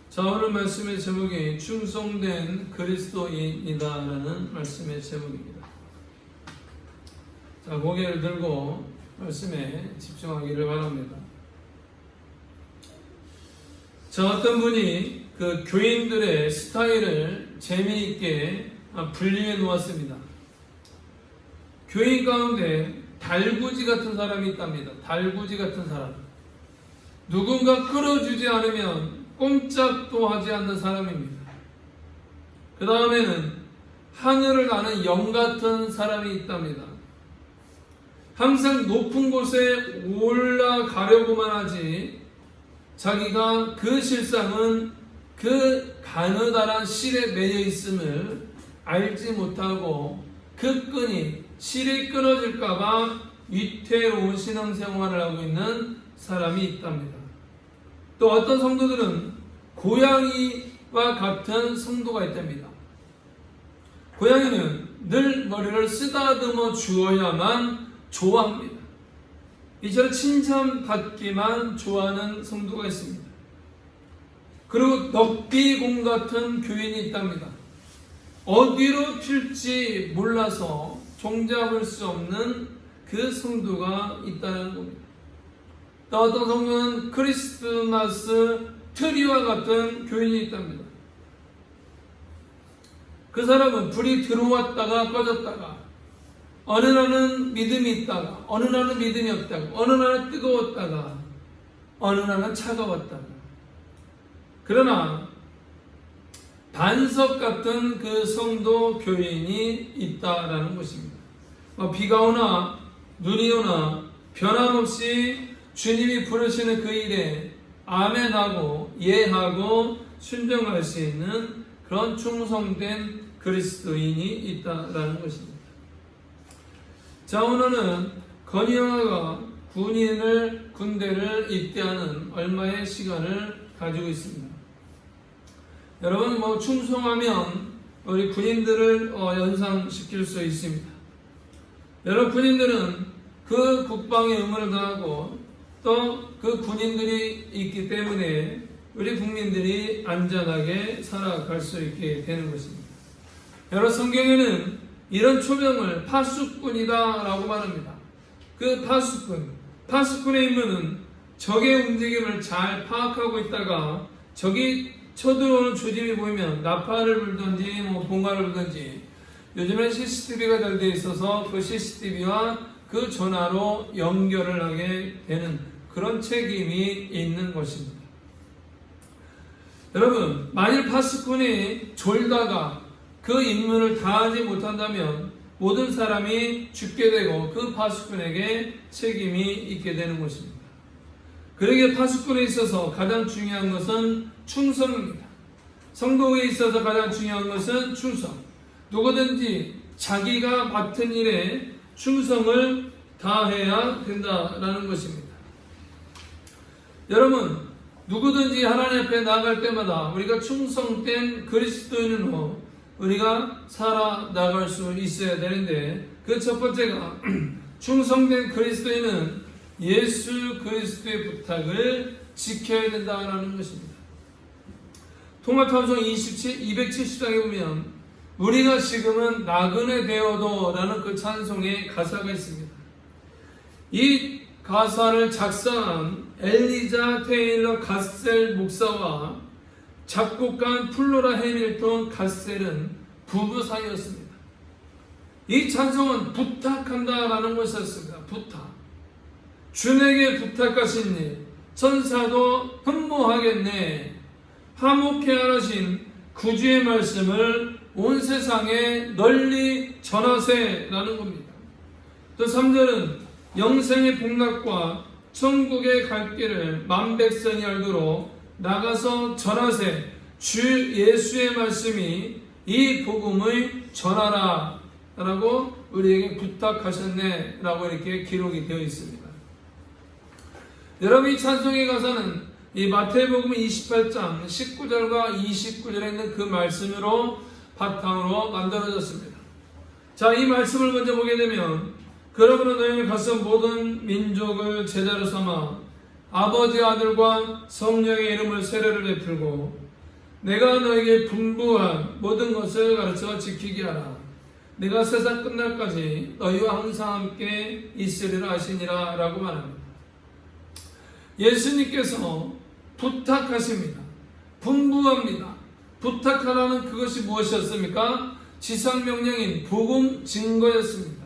자, 오늘 말씀의 제목이 충성된 그리스도인이다라는 말씀의 제목입니다. 자, 고개를 들고 말씀에 집중하기를 바랍니다. 자, 어떤 분이 그 교인들의 스타일을 재미있게 분리해 놓았습니다. 교인 가운데 달구지 같은 사람이 있답니다. 달구지 같은 사람. 누군가 끌어주지 않으면 꼼짝도 하지 않는 사람입니다. 그 다음에는 하늘을 나는 영 같은 사람이 있답니다. 항상 높은 곳에 올라가려고만 하지 자기가 그 실상은 그 가느다란 실에 매여 있음을 알지 못하고 그 끈이 실이 끊어질까봐 위태로운 신앙생활을 하고 있는 사람이 있답니다. 또 어떤 성도들은 고양이와 같은 성도가 있답니다. 고양이는 늘 머리를 쓰다듬어 주어야만 좋아합니다. 이처럼 칭찬받기만 좋아하는 성도가 있습니다. 그리고 넉비공 같은 교인이 있답니다. 어디로 튈지 몰라서 종잡을 수 없는 그 성도가 있다는 겁니다. 또 어떤 성도는 크리스마스 트리와 같은 교인이 있답니다. 그 사람은 불이 들어왔다가 꺼졌다가 어느 날은 믿음이 있다가 어느 날은 믿음이 없다가 어느 날은 뜨거웠다가 어느 날은 차가웠다가 그러나 반석 같은 그 성도 교인이 있다라는 것입니다. 비가 오나 눈이 오나 변함없이 주님이 부르시는 그 일에 아멘하고 예하고 순종할 수 있는 그런 충성된 그리스도인이 있다라는 것입니다. 자, 오늘은 건희영아가 군대를 입대하는 얼마의 시간을 가지고 있습니다. 여러분 충성하면 우리 군인들을 연상시킬 수 있습니다. 여러분 군인들은 그 국방의 의무를 다하고 또 그 군인들이 있기 때문에 우리 국민들이 안전하게 살아갈 수 있게 되는 것입니다. 여러분 성경에는 이런 초병을 파수꾼이다 라고 말합니다. 그 파수꾼의 임무는 적의 움직임을 잘 파악하고 있다가 적이 쳐들어오는 조짐이 보이면 나팔을 불든지 봉화를 불든지 요즘엔 CCTV가 잘 되어 있어서 그 CCTV와 그 전화로 연결을 하게 되는 그런 책임이 있는 것입니다. 여러분, 만일 파수꾼이 졸다가 그 임무를 다하지 못한다면 모든 사람이 죽게 되고 그 파수꾼에게 책임이 있게 되는 것입니다. 그러기에 파수꾼에 있어서 가장 중요한 것은 충성입니다. 성도에 있어서 가장 중요한 것은 충성. 누구든지 자기가 맡은 일에 충성을 다해야 된다라는 것입니다. 여러분, 누구든지 하나님 앞에 나아갈 때마다 우리가 충성된 그리스도인으로 우리가 살아나갈 수 있어야 되는데 그 첫 번째가 충성된 그리스도인은 예수 그리스도의 부탁을 지켜야 된다는 것입니다. 통합찬송 270장에 보면 우리가 지금은 나그네 되어도 라는 그 찬송의 가사가 있습니다. 이 가사를 작사한 엘리자 테일러 갓셀 목사와 작곡가인 플로라 해밀턴 갓셀은 부부 사이였습니다. 이 찬송은 부탁한다라는 것이었습니다. 부탁. 주에게 부탁하신 일, 천사도 흠모하겠네. 화목해 하신 구주의 말씀을 온 세상에 널리 전하세라는 겁니다. 또 3절은 영생의 복락과 천국의 갈 길을 만백성이 알도록 나가서 전하세. 주 예수의 말씀이 이 복음의 전하라 라고 우리에게 부탁하셨네 라고 이렇게 기록이 되어 있습니다. 여러분, 이 찬송의 가사는 이 마태복음 28장 19절과 29절에 있는 그 말씀으로 바탕으로 만들어졌습니다. 자, 이 말씀을 먼저 보게 되면 그러므로 너희는 가서 모든 민족을 제자로 삼아 아버지 아들과 성령의 이름을 세례를 베풀고 내가 너에게 분부한 모든 것을 가르쳐 지키게 하라. 내가 세상 끝날까지 너희와 항상 함께 있으리라 하시니라 라고 말합니다. 예수님께서 부탁하십니다. 분부합니다. 부탁하라는 그것이 무엇이었습니까? 지상명령인 복음 증거였습니다.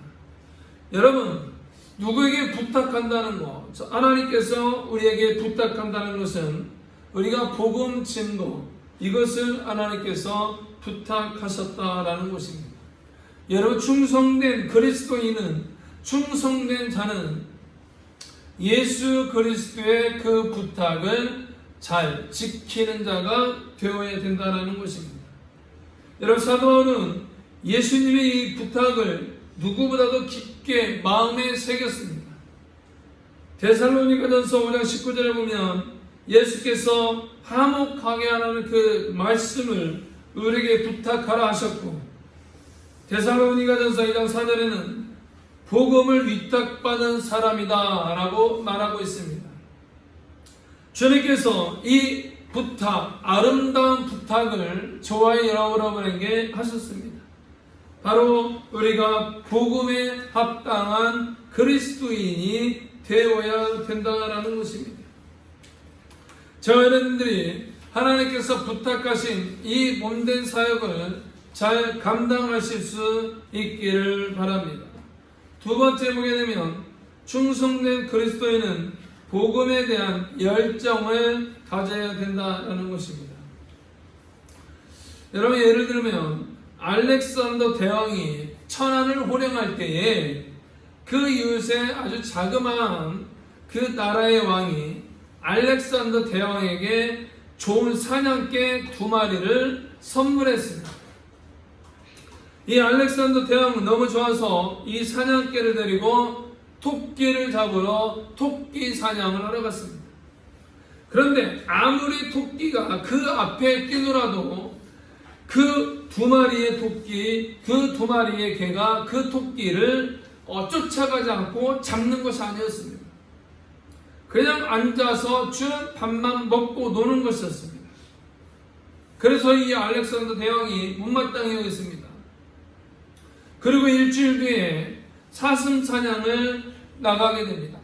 여러분, 누구에게 부탁한다는 것, 하나님께서 우리에게 부탁한다는 것은 우리가 복음 증거, 이것을 하나님께서 부탁하셨다라는 것입니다. 여러분, 충성된 그리스도인은, 충성된 자는 예수 그리스도의 그 부탁을 잘 지키는 자가 되어야 된다는 것입니다. 여러분, 사도 바울은 예수님의 이 부탁을 누구보다도 깊게 마음에 새겼습니다. 데살로니가전서 5장 19절에 보면 예수께서 화목하게 하라는 그 말씀을 우리에게 부탁하라 하셨고, 데살로니가전서 2장 4절에는 복음을 위탁받은 사람이다 라고 말하고 있습니다. 주님께서 이 부탁, 아름다운 부탁을 저와 여러분에게 하셨습니다. 바로 우리가 복음에 합당한 그리스도인이 되어야 된다는 것입니다. 저와 여러분들이 하나님께서 부탁하신 이 몸된 사역을 잘 감당하실 수 있기를 바랍니다. 두 번째 보게 되면 충성된 그리스도인은 복음에 대한 열정을 가져야 된다는 것입니다. 여러분, 예를 들면 알렉산더 대왕이 천안을 호령할 때에 그 이웃에 아주 자그마한 그 나라의 왕이 알렉산더 대왕에게 좋은 사냥개 2마리를 선물했습니다. 이 알렉산더 대왕은 너무 좋아서 이 사냥개를 데리고 토끼를 잡으러 토끼 사냥을 하러 갔습니다. 그런데 아무리 토끼가 그 앞에 뛰더라도 그 2마리의 토끼, 그 2마리의 개가 그 토끼를 쫓아가지 않고 잡는 것이 아니었습니다. 그냥 앉아서 주는 밥만 먹고 노는 것이었습니다. 그래서 이 알렉산더 대왕이 못마땅해 여겼습니다. 그리고 일주일 뒤에 사슴 사냥을 나가게 됩니다.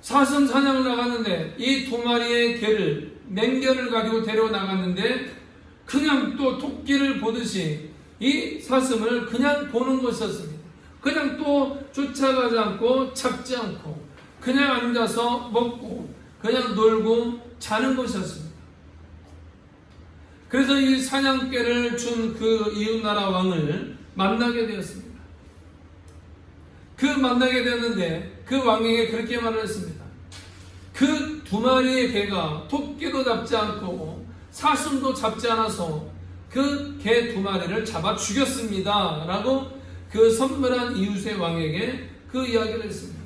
사슴 사냥을 나갔는데 이 2마리의 개를, 맹견을 가지고 데려 나갔는데 그냥 또 토끼를 보듯이 이 사슴을 그냥 보는 것이었습니다. 그냥 또 쫓아가지 않고 잡지 않고 그냥 앉아서 먹고 그냥 놀고 자는 것이었습니다. 그래서 이 사냥개를 준 그 이웃나라 왕을 만나게 되었습니다. 그 만나게 되었는데 그 왕에게 그렇게 말을 했습니다. 그 2마리의 개가 토끼도 잡지 않고 사슴도 잡지 않아서 그 개 2마리를 잡아 죽였습니다 라고 그 선물한 이웃의 왕에게 그 이야기를 했습니다.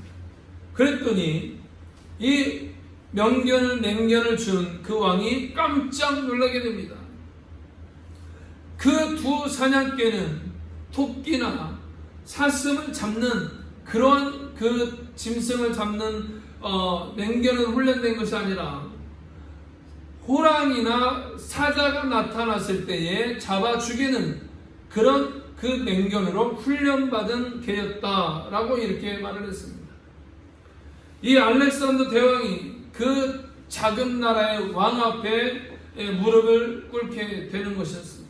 그랬더니 이 맹견을 준 그 왕이 깜짝 놀라게 됩니다. 그 2 사냥개는 토끼나 사슴을 잡는 그런 그 짐승을 잡는 맹견을 훈련된 것이 아니라 호랑이나 사자가 나타났을 때에 잡아 죽이는 그런 그 맹견으로 훈련받은 개였다라고 이렇게 말을 했습니다. 이 알렉산더 대왕이 그 작은 나라의 왕 앞에 무릎을 꿇게 되는 것이었습니다.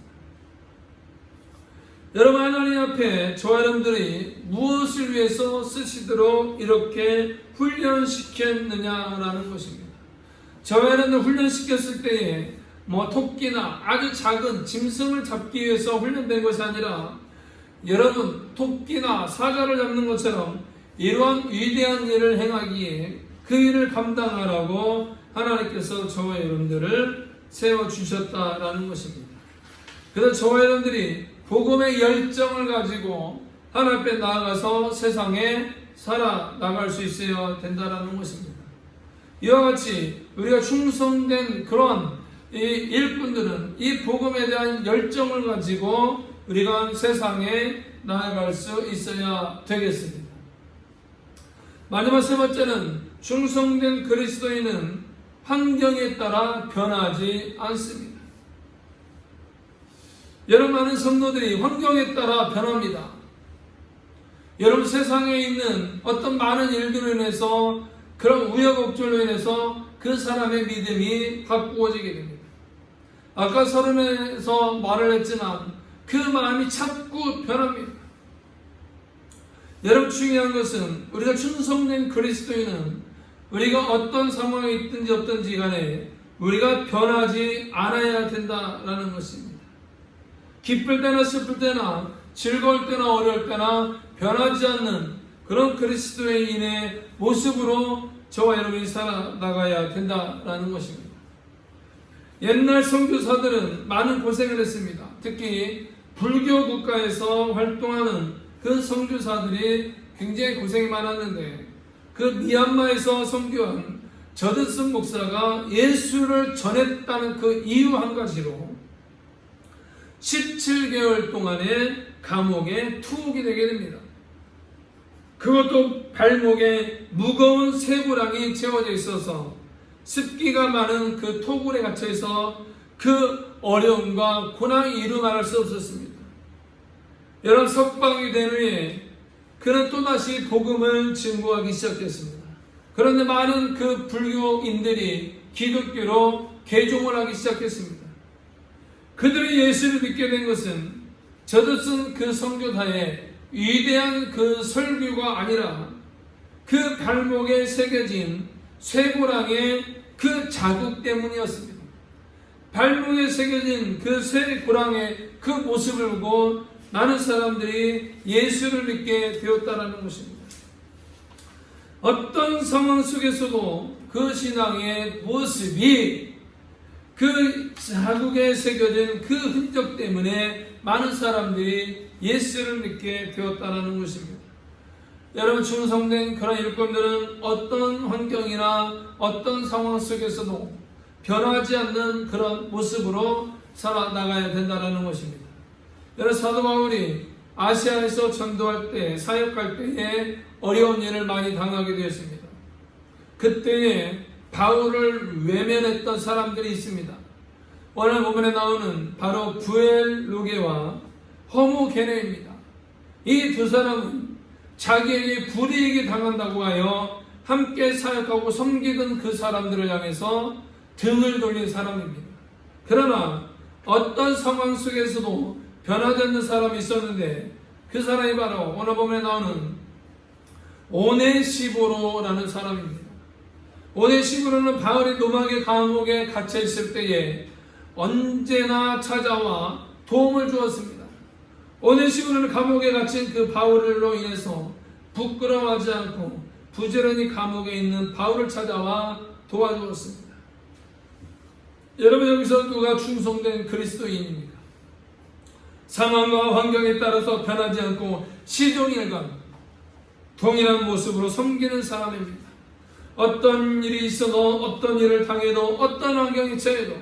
여러분, 하나님 앞에 저와 여러분들이 무엇을 위해서 쓰시도록 이렇게 훈련시켰느냐라는 것입니다. 저와 여러분들 훈련시켰을 때에 토끼나 아주 작은 짐승을 잡기 위해서 훈련된 것이 아니라 여러분, 토끼나 사자를 잡는 것처럼 이러한 위대한 일을 행하기에 그 일을 감당하라고 하나님께서 저와 여러분들을 세워주셨다라는 것입니다. 그래서 저와 여러분들이 복음의 열정을 가지고 하나님 앞에 나아가서 세상에 살아나갈 수 있어야 된다는 것입니다. 이와 같이 우리가 충성된 그런 이 일꾼들은 이 복음에 대한 열정을 가지고 우리가 세상에 나아갈 수 있어야 되겠습니다. 마지막 세 번째는 충성된 그리스도인은 환경에 따라 변하지 않습니다. 여러분, 많은 성도들이 환경에 따라 변합니다. 여러분, 세상에 있는 어떤 많은 일들로 인해서, 그런 우여곡절로 인해서 그 사람의 믿음이 바꾸어지게 됩니다. 아까 서론에서 말을 했지만 그 마음이 자꾸 변합니다. 여러분, 중요한 것은 우리가 충성된 그리스도인은 우리가 어떤 상황에 있든지 없든지 간에 우리가 변하지 않아야 된다라는 것입니다. 기쁠 때나 슬플 때나 즐거울 때나 어려울 때나 변하지 않는 그런 그리스도인의 모습으로 저와 여러분이 살아나가야 된다라는 것입니다. 옛날 선교사들은 많은 고생을 했습니다. 특히 불교 국가에서 활동하는 그 선교사들이 굉장히 고생이 많았는데, 그 미얀마에서 선교한 저드슨 목사가 예수를 전했다는 그 이유 한 가지로 17개월 동안의 감옥에 투옥이 되게 됩니다. 그것도 발목에 무거운 쇠고랑이 채워져 있어서 습기가 많은 그 토굴에 갇혀 있어 그 어려움과 고난이 이루 말할 수 없었습니다. 여러분, 석방이 된 후에 그는 또다시 복음을 증거하기 시작했습니다. 그런데 많은 그 불교인들이 기독교로 개종을 하기 시작했습니다. 그들이 예수를 믿게 된 것은 저드슨 그 선교사의 위대한 그 설교가 아니라 그 발목에 새겨진 쇠고랑의 그 자국 때문이었습니다. 발목에 새겨진 그 쇠고랑의 그 모습을 보고 많은 사람들이 예수를 믿게 되었다는 것입니다. 어떤 상황 속에서도 그 신앙의 모습이 그 자국에 새겨진 그 흔적 때문에 많은 사람들이 예수를 믿게 되었다는 것입니다. 여러분, 충성된 그런 일꾼들은 어떤 환경이나 어떤 상황 속에서도 변하지 않는 그런 모습으로 살아나가야 된다는 것입니다. 여러분, 사도 바울이 아시아에서 전도할 때, 사역할 때에 어려운 일을 많이 당하게 되었습니다. 그때에 바울을 외면했던 사람들이 있습니다. 오늘 본문에 나오는 바로 부엘루게와 허무게네입니다. 이 두 사람은 자기에게 불이익이 당한다고 하여 함께 사역하고 섬기던 그 사람들을 향해서 등을 돌린 사람입니다. 그러나 어떤 상황 속에서도 변하지 않는 사람이 있었는데, 그 사람이 바로 오늘 본문에 나오는 오네시보로라는 사람입니다. 오네시보로는 바울이 로마의 감옥에 갇혀 있을 때에 언제나 찾아와 도움을 주었습니다. 오네시보로는 감옥에 갇힌 그 바울로 인해서 부끄러워하지 않고 부지런히 감옥에 있는 바울을 찾아와 도와주었습니다. 여러분, 여기서 누가 충성된 그리스도인입니까? 상황과 환경에 따라서 변하지 않고 시종일관 동일한 모습으로 섬기는 사람입니다. 어떤 일이 있어도, 어떤 일을 당해도, 어떤 환경에 처해도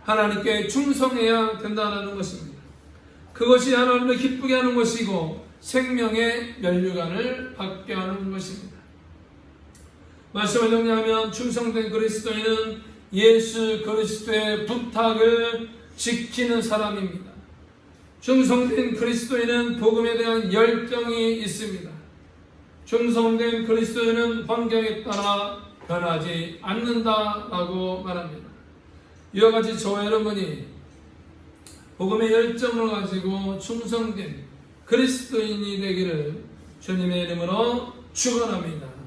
하나님께 충성해야 된다는 것입니다. 그것이 하나님을 기쁘게 하는 것이고 생명의 면류관을 받게 하는 것입니다. 말씀을 정리하면 충성된 그리스도인은 예수 그리스도의 부탁을 지키는 사람입니다. 충성된 그리스도인은 복음에 대한 열정이 있습니다. 충성된 그리스도인은 환경에 따라 변하지 않는다라고 말합니다. 이와 같이 저와 여러분이 복음의 열정을 가지고 충성된 그리스도인이 되기를 주님의 이름으로 축원합니다.